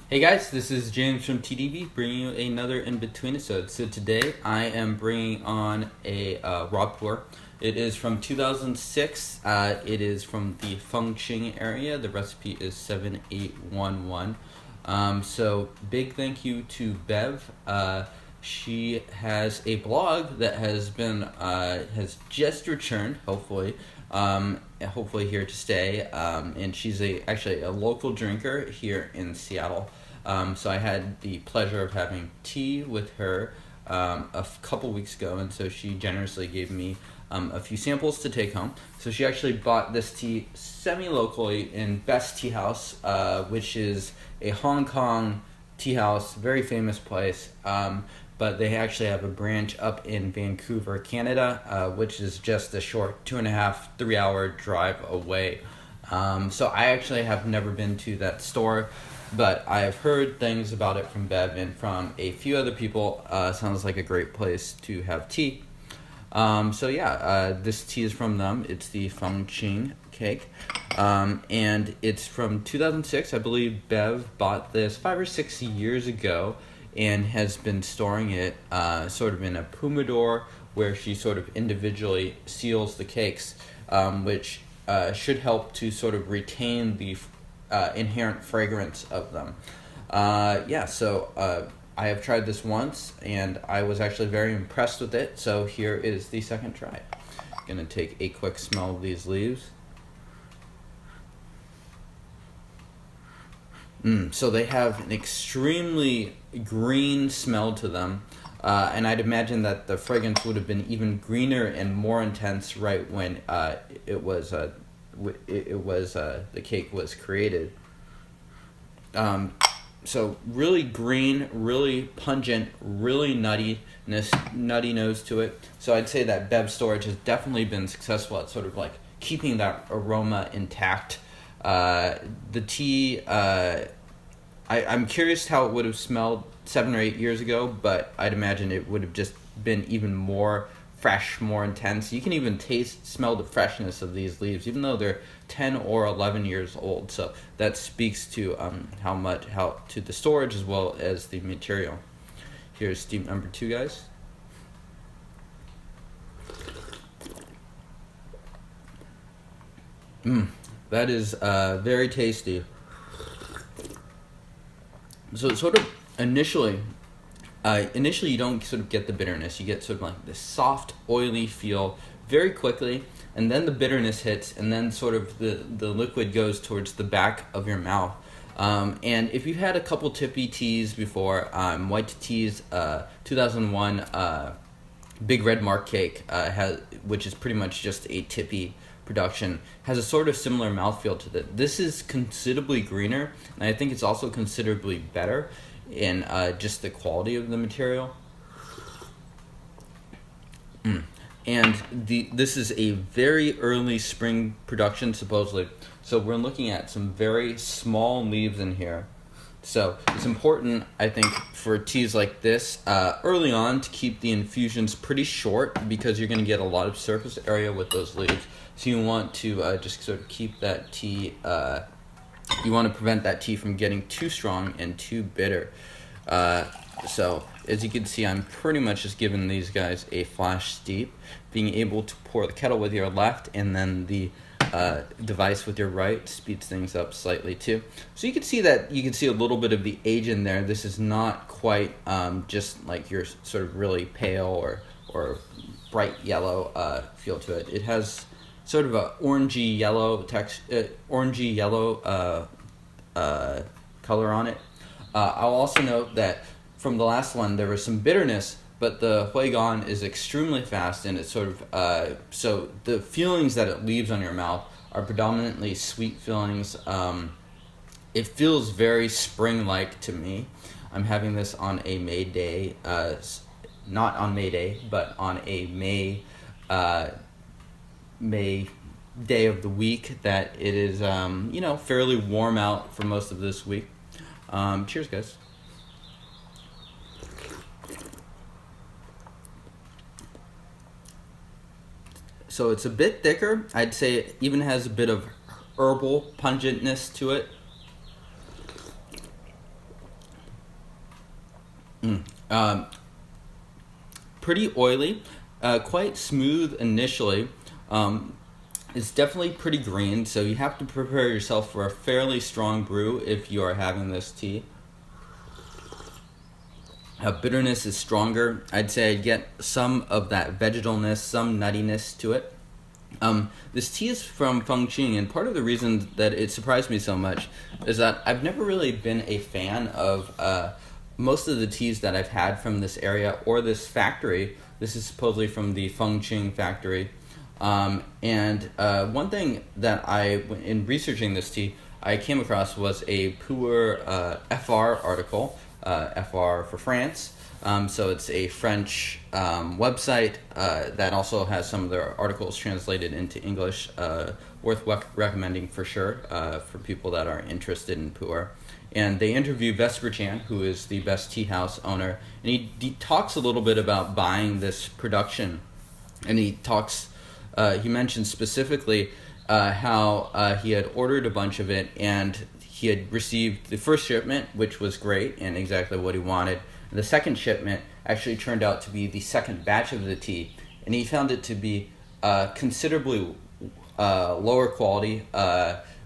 Hey guys, this is James from TeaDB bringing you another Inbetweenisode. So today I am bringing on a raw Pu'erh. It is from 2006. It is from the Fengqing area. The recipe is 7811. So big thank you to Bev. She has a blog that has has just returned, hopefully here to stay, and she's actually a local drinker here in Seattle. So I had the pleasure of having tea with her a couple weeks ago, and so she generously gave me a few samples to take home. So she actually bought this tea semi-locally in Best Tea House, which is a Hong Kong tea house, very famous place. But they actually have a branch up in Vancouver, Canada, which is just a short 2.5-3 hour drive away. So I actually have never been to that store, but I've heard things about it from Bev and from a few other people. Sounds like a great place to have tea. This tea is from them. It's the Fengqing cake, and it's from 2006. I believe Bev bought this 5 or 6 years ago and has been storing it sort of in a humidor where she sort of individually seals the cakes, which should help to sort of retain the inherent fragrance of them. I have tried this once and I was actually very impressed with it, so here is the second try. I'm gonna take a quick smell of these leaves. So they have an extremely green smell to them, and I'd imagine that the fragrance would have been even greener and more intense right when the cake was created. So really green, really pungent, really nutty nose to it. So I'd say that Bev Storage has definitely been successful at sort of like keeping that aroma intact. The tea, I'm curious how it would have smelled 7 or 8 years ago, but I'd imagine it would have just been even more fresh, more intense. You can even smell the freshness of these leaves, even though they're 10 or 11 years old. So that speaks to how to the storage as well as the material. Here's steep number 2, guys. That is very tasty. So sort of initially you don't sort of get the bitterness. You get sort of like this soft, oily feel very quickly, and then the bitterness hits, and then sort of the liquid goes towards the back of your mouth. And if you've had a couple tippy teas before, White Tea's 2001 Big Red Mark cake, which is pretty much just a tippy production, has a sort of similar mouthfeel to that. This is considerably greener, and I think it's also considerably better in just the quality of the material. And this is a very early spring production, supposedly. So we're looking at some very small leaves in here. So it's important, I think, for teas like this early on to keep the infusions pretty short, because you're going to get a lot of surface area with those leaves. So you want to just sort of keep that tea, you want to prevent that tea from getting too strong and too bitter. So as you can see, I'm pretty much just giving these guys a flash steep, being able to pour the kettle with your left and then the device with your right speeds things up slightly too. So you can see a little bit of the age in there. This is not quite just like your sort of really pale or bright yellow feel to it. It has sort of a orangey yellow color on it. I'll also note that from the last one there was some bitterness, but the Huigan is extremely fast, and it's sort of so the feelings that it leaves on your mouth are predominantly sweet feelings. It feels very spring-like to me. I'm having this on a May day, not on May Day, but on a May day of the week that it is fairly warm out for most of this week. Cheers, guys. So it's a bit thicker. I'd say it even has a bit of herbal pungentness to it. Pretty oily, quite smooth initially. It's definitely pretty green, so you have to prepare yourself for a fairly strong brew if you are having this tea. Bitterness is stronger. I'd say I'd get some of that vegetalness, some nuttiness to it. This tea is from Fengqing, and part of the reason that it surprised me so much is that I've never really been a fan of most of the teas that I've had from this area or this factory. This is supposedly from the Fengqing factory. And one thing that in researching this tea, I came across was a Pu'erh FR article, FR for France. So it's a French website that also has some of their articles translated into English, worth recommending for sure for people that are interested in Pu'erh. And they interview Vesper Chan, who is the Best Tea House owner, and he talks a little bit about buying this production, and he mentions specifically how he had ordered a bunch of it, and he had received the first shipment, which was great and exactly what he wanted. And the second shipment actually turned out to be the second batch of the tea, and he found it to be considerably lower quality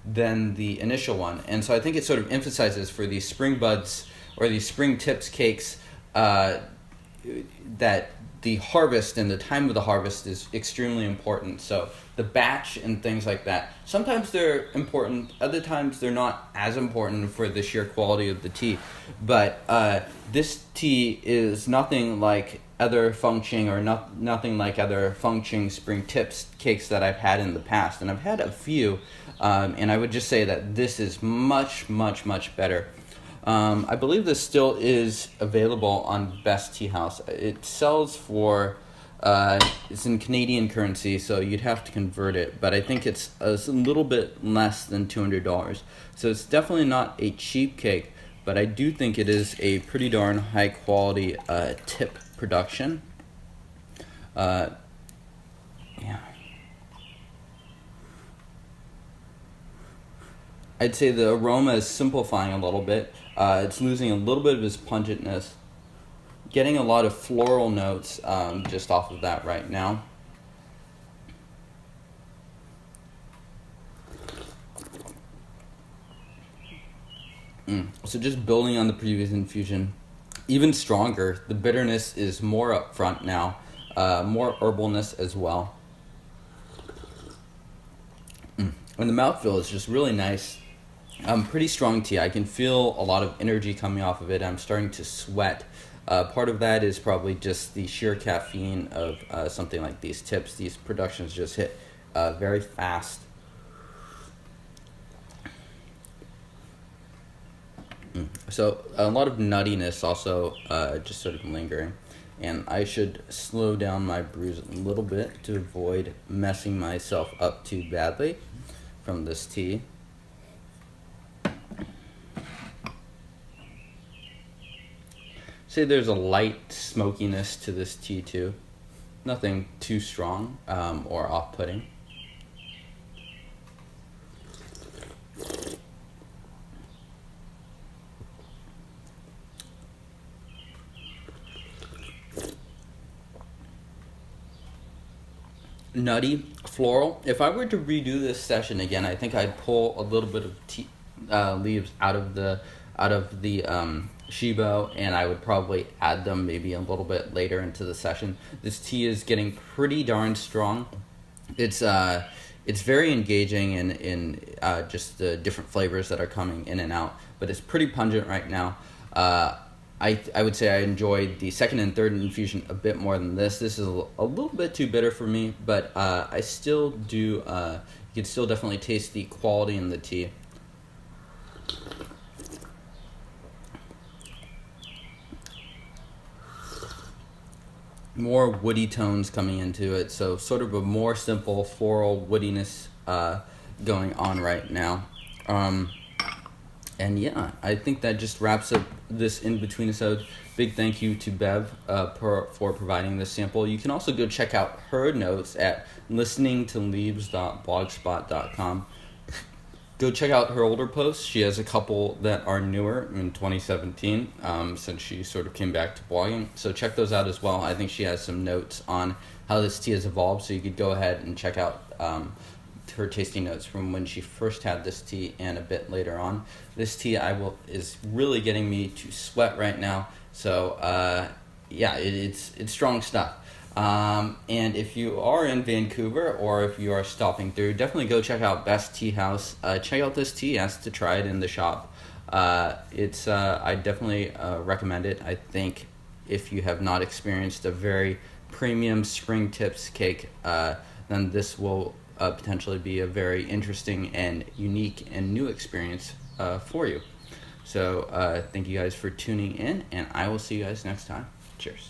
than the initial one. And so I think it sort of emphasizes for these spring buds or these spring tips cakes that the harvest and the time of the harvest is extremely important. So the batch and things like that, sometimes they're important, other times they're not as important for the sheer quality of the tea. But this tea is nothing like other Fengqing or nothing like other Fengqing spring tips cakes that I've had in the past. And I've had a few, and I would just say that this is much, much, much better. I believe this still is available on Best Tea House. It sells for, it's in Canadian currency, so you'd have to convert it, but I think it's a little bit less than $200. So it's definitely not a cheap cake, but I do think it is a pretty darn high quality tip production. Yeah. I'd say the aroma is simplifying a little bit. It's losing a little bit of its pungentness. Getting a lot of floral notes just off of that right now. So just building on the previous infusion, even stronger. The bitterness is more up front now, more herbalness as well. And the mouthfeel is just really nice. Pretty strong tea. I can feel a lot of energy coming off of it. I'm starting to sweat. Part of that is probably just the sheer caffeine of something like these tips. These productions just hit very fast. So a lot of nuttiness also just sort of lingering. And I should slow down my brews a little bit to avoid messing myself up too badly from this tea. Say there's a light smokiness to this tea too. Nothing too strong or off-putting. Nutty, floral. If I were to redo this session again, I think I'd pull a little bit of tea leaves out of the Shibo, and I would probably add them maybe a little bit later into the session. This tea is getting pretty darn strong. It's very engaging in just the different flavors that are coming in and out, but it's pretty pungent right now. I would say I enjoyed the second and third infusion a bit more than this. This is a little bit too bitter for me, but I still do, you can still definitely taste the quality in the tea. More woody tones coming into it, so sort of a more simple floral woodiness going on right now. And yeah, I think that just wraps up this In-Betweenisode. Big thank you to Bev for providing this sample. You can also go check out her notes at listeningtoleaves.blogspot.com. Go check out her older posts. She has a couple that are newer in 2017, since she sort of came back to blogging. So check those out as well. I think she has some notes on how this tea has evolved, so you could go ahead and check out her tasting notes from when she first had this tea and a bit later on. This tea is really getting me to sweat right now. So yeah, it's strong stuff. And if you are in Vancouver or if you are stopping through, definitely go check out Best Tea House. Check out this tea. Ask to try it in the shop. I definitely recommend it. I think if you have not experienced a very premium spring tips cake, then this will potentially be a very interesting and unique and new experience for you. So thank you guys for tuning in, and I will see you guys next time. Cheers.